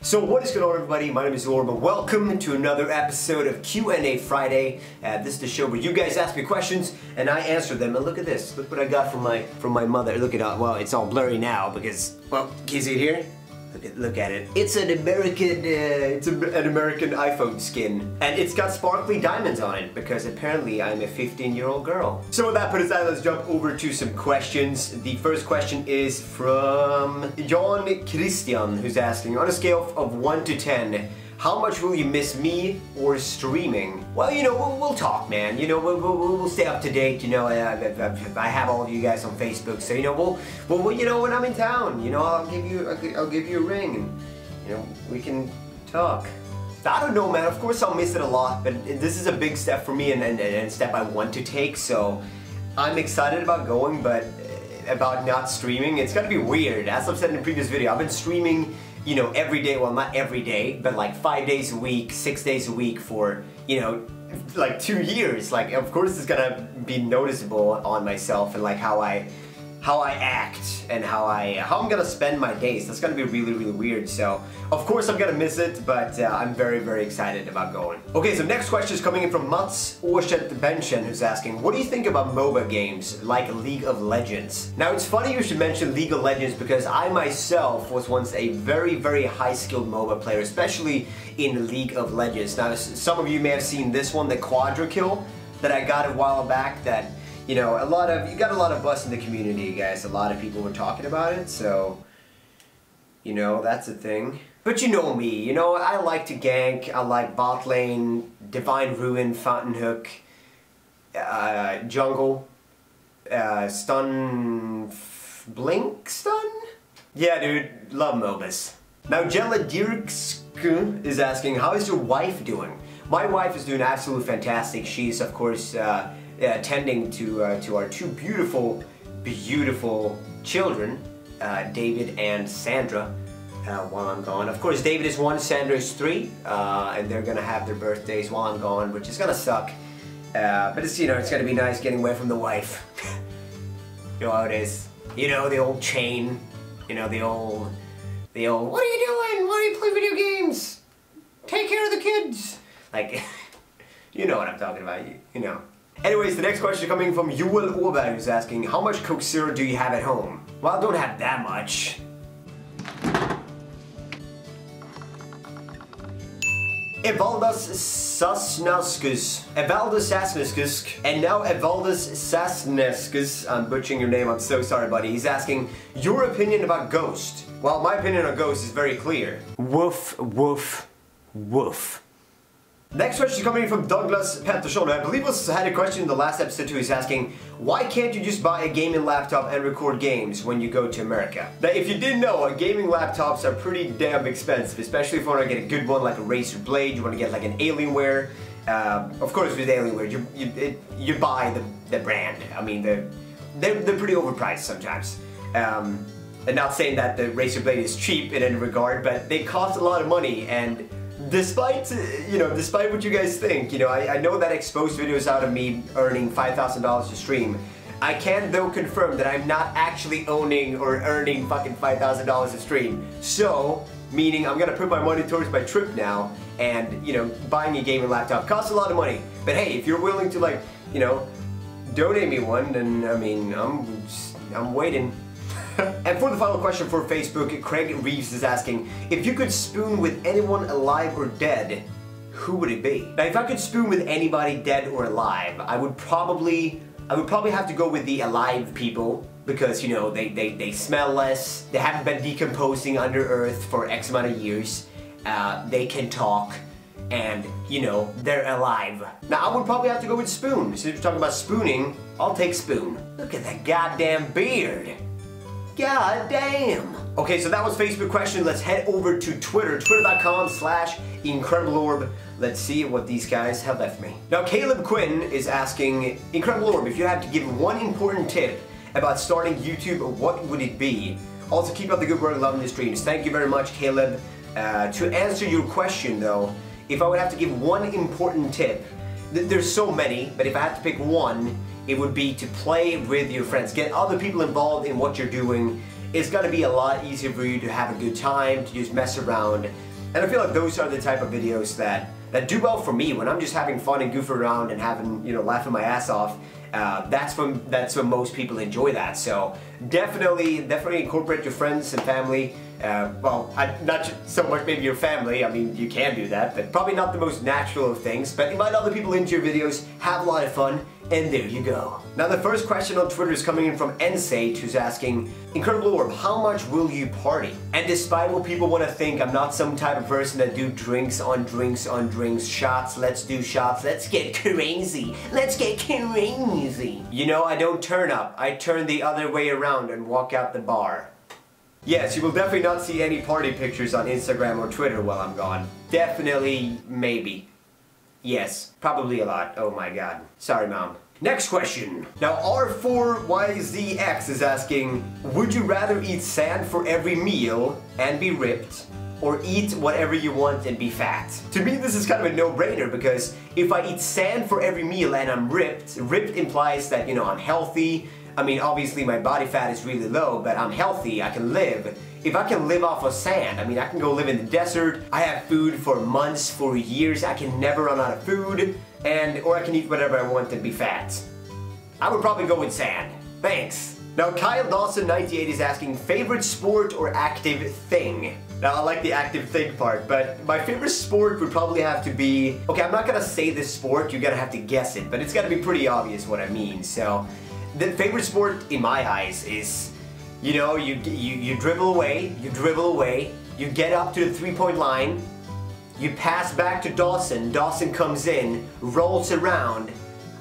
So what is going on, everybody? My name is Orb and welcome to another episode of Q&A Friday. This is the show where you guys ask me questions and I answer them. And look at this. Look what I got from my mother. Look at it. Well, it's all blurry now because, well, can you see it here? Look at it. It's an American iPhone skin, and it's got sparkly diamonds on it because apparently I'm a 15-year-old girl. So with that put aside, let's jump over to some questions. The first question is from Jan Christian, who's asking, on a scale of 1 to 10, how much will you miss me or streaming? Well, you know, we'll talk, man. You know, we'll stay up to date. You know, I have all of you guys on Facebook, so you know, we'll you know, when I'm in town, you know, I'll give you a ring, and you know, we can talk. I don't know, man. Of course, I'll miss it a lot, but this is a big step for me and a step I want to take. So I'm excited about going, but about not streaming, it's gonna be weird. As I've said in the previous video, I've been streaming, you know, every day, well, not every day, but like 5 days a week, 6 days a week for, you know, like 2 years. Like, of course it's gonna be noticeable on myself and like how I act and how I'm gonna spend my days. That's gonna be really, really weird. So, of course I'm gonna miss it, but I'm very, very excited about going. Okay, so next question is coming in from Mats Årseth Benchen, who's asking, what do you think about MOBA games like League of Legends? Now, it's funny you should mention League of Legends because I myself was once a very, very high-skilled MOBA player, especially in League of Legends. Now, some of you may have seen this one, the Quadra Kill, that I got a while back that, you know, you got a lot of buzz in the community, guys. A lot of people were talking about it, so, you know, that's a thing. But you know me, you know, I like to gank, I like bot lane, Divine Ruin, Fountain Hook, jungle, stun, blink stun? Yeah, dude, love MOBAs. Now, Jella Dirksk is asking, how is your wife doing? My wife is doing absolutely fantastic. She's, of course, tending to our two beautiful, beautiful children, David and Sandra, while I'm gone. Of course, David is 1, Sandra is 3, and they're gonna have their birthdays while I'm gone, which is gonna suck. But it's, you know, it's gonna be nice getting away from the wife. You know how it is. You know, the old chain. You know, the old, what are you doing? Why do you play video games? Take care of the kids. Like, you know what I'm talking about, you know. Anyways, the next question is coming from Joel Åberg, who's asking, how much Coke Zero do you have at home? Well, I don't have that much. Evaldas Sasnaskus, and now Evaldas Sasnaskus, I'm butchering your name, I'm so sorry, buddy. He's asking, your opinion about Ghost? Well, my opinion on Ghost is very clear. Woof, woof, woof. Next question is coming from Douglas Pettersson. I believe was had a question in the last episode too. He's asking, why can't you just buy a gaming laptop and record games when you go to America? Now, if you didn't know, gaming laptops are pretty damn expensive, especially if you want to get a good one like a Razer Blade, you want to get like an Alienware. Of course, with Alienware, you buy the brand. I mean, they're pretty overpriced sometimes. And not saying that the Razer Blade is cheap in any regard, but they cost a lot of money, and despite what you guys think, you know, I know that exposed videos out of me earning $5,000 to stream. I can though confirm that I'm not actually owning or earning fucking $5,000 to stream. So, meaning I'm gonna put my money towards my trip now, and, you know, buying a gaming laptop costs a lot of money. But hey, if you're willing to, like, you know, donate me one, then, I mean, I'm waiting. And for the final question for Facebook, Craig Reeves is asking, if you could spoon with anyone alive or dead, who would it be? Now, if I could spoon with anybody dead or alive, I would probably have to go with the alive people, because, you know, they smell less, they haven't been decomposing under earth for X amount of years, they can talk, and, you know, they're alive. Now, I would probably have to go with Spoon. So if you're talking about spooning, I'll take Spoon. Look at that goddamn beard. God damn! Okay, so that was Facebook question. Let's head over to Twitter, twitter.com/IncredibleOrb. Let's see what these guys have left me. Now, Caleb Quinn is asking, IncredibleOrb, if you had to give one important tip about starting YouTube, what would it be? Also, keep up the good work, loving the streams. Thank you very much, Caleb. To answer your question, though, if I would have to give one important tip, there's so many, but if I had to pick one, it would be to play with your friends. Get other people involved in what you're doing. It's gonna be a lot easier for you to have a good time, to just mess around. And I feel like those are the type of videos that do well for me when I'm just having fun and goofing around and having, you know, laughing my ass off. That's when most people enjoy that. So definitely incorporate your friends and family. Well, not so much maybe your family. I mean, you can do that, but probably not the most natural of things. But invite other people into your videos, have a lot of fun, and there you go. Now the first question on Twitter is coming in from NSage, who's asking, IncredibleOrb, how much will you party? And despite what people want to think, I'm not some type of person that do drinks on drinks on drinks, shots, let's do shots, let's get crazy, let's get crazy. You know, I don't turn up, I turn the other way around and walk out the bar. Yes, you will definitely not see any party pictures on Instagram or Twitter while I'm gone. Definitely, maybe. Yes, probably a lot. Oh my god. Sorry, Mom. Next question. Now R4YZX is asking, would you rather eat sand for every meal and be ripped, or eat whatever you want and be fat? To me, this is kind of a no-brainer, because if I eat sand for every meal and I'm ripped implies that, you know, I'm healthy. I mean, obviously my body fat is really low, but I'm healthy, I can live. If I can live off of sand, I mean, I can go live in the desert, I have food for months, for years, I can never run out of food, or I can eat whatever I want and be fat. I would probably go with sand. Thanks. Now Kyle Dawson 98 is asking, favorite sport or active thing? Now I like the active thing part, but my favorite sport would probably have to be, okay, I'm not gonna say this sport, you're gonna have to guess it, but it's gotta be pretty obvious what I mean, so. The favorite sport in my eyes is, you know, you dribble away, you get up to the three-point line, you pass back to Dawson, Dawson comes in, rolls around,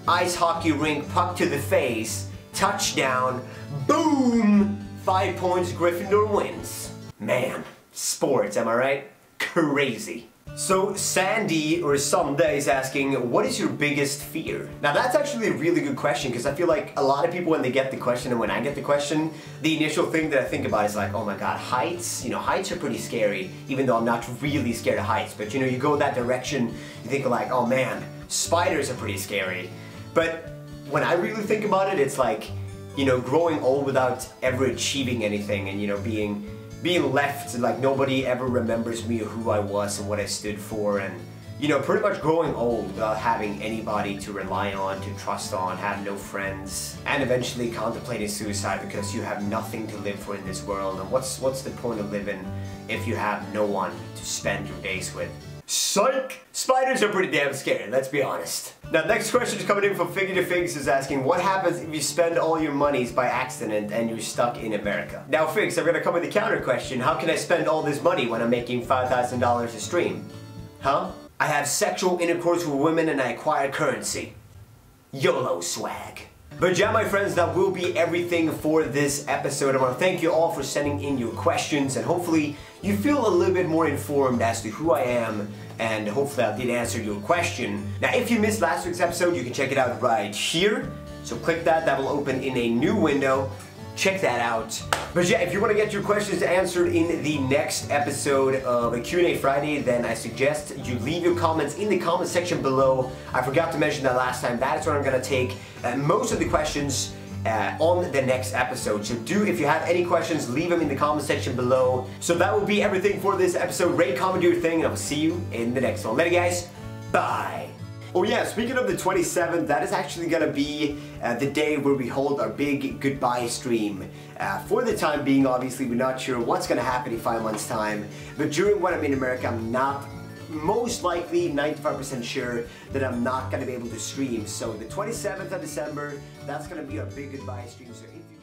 ice hockey rink, puck to the face, touchdown, boom! 5 points, Gryffindor wins. Man, sports, am I right? Crazy. So Sandy or Sunday is asking, what is your biggest fear? Now that's actually a really good question, because I feel like a lot of people, when they get the question and when I get the question, the initial thing that I think about is like, oh my god, heights? You know, heights are pretty scary, even though I'm not really scared of heights. But you know, you go that direction, you think like, oh man, spiders are pretty scary. But when I really think about it, it's like, you know, growing old without ever achieving anything, and you know, being left, like nobody ever remembers me or who I was and what I stood for, and you know, pretty much growing old without having anybody to rely on, to trust on, have no friends, and eventually contemplating suicide because you have nothing to live for in this world. And what's the point of living if you have no one to spend your days with? Psych! Spiders are pretty damn scary, let's be honest. Now, next question is coming in from Figgy to Figs, is asking, what happens if you spend all your monies by accident and you're stuck in America? Now, Figs, I'm gonna come with a counter question. How can I spend all this money when I'm making $5,000 a stream? Huh? I have sexual intercourse with women and I acquire currency. YOLO swag. But yeah, my friends, that will be everything for this episode. I want to thank you all for sending in your questions, and hopefully you feel a little bit more informed as to who I am, and hopefully I did answer your question. Now, if you missed last week's episode, you can check it out right here. So click that, that will open in a new window. Check that out. But yeah, if you want to get your questions answered in the next episode of a Q&A Friday, then I suggest you leave your comments in the comment section below. I forgot to mention that last time. That is where I'm going to take most of the questions on the next episode. So if you have any questions, leave them in the comment section below. So that will be everything for this episode. Rate, comment, do your thing, and I will see you in the next one. Later, guys. Bye. Oh yeah, speaking of the 27th, that is actually gonna be the day where we hold our big goodbye stream. For the time being, obviously, we're not sure what's gonna happen in 5 months' time, but during when I'm in America, I'm not, most likely 95% sure that I'm not gonna be able to stream. So the 27th of December, that's gonna be our big goodbye stream. So if you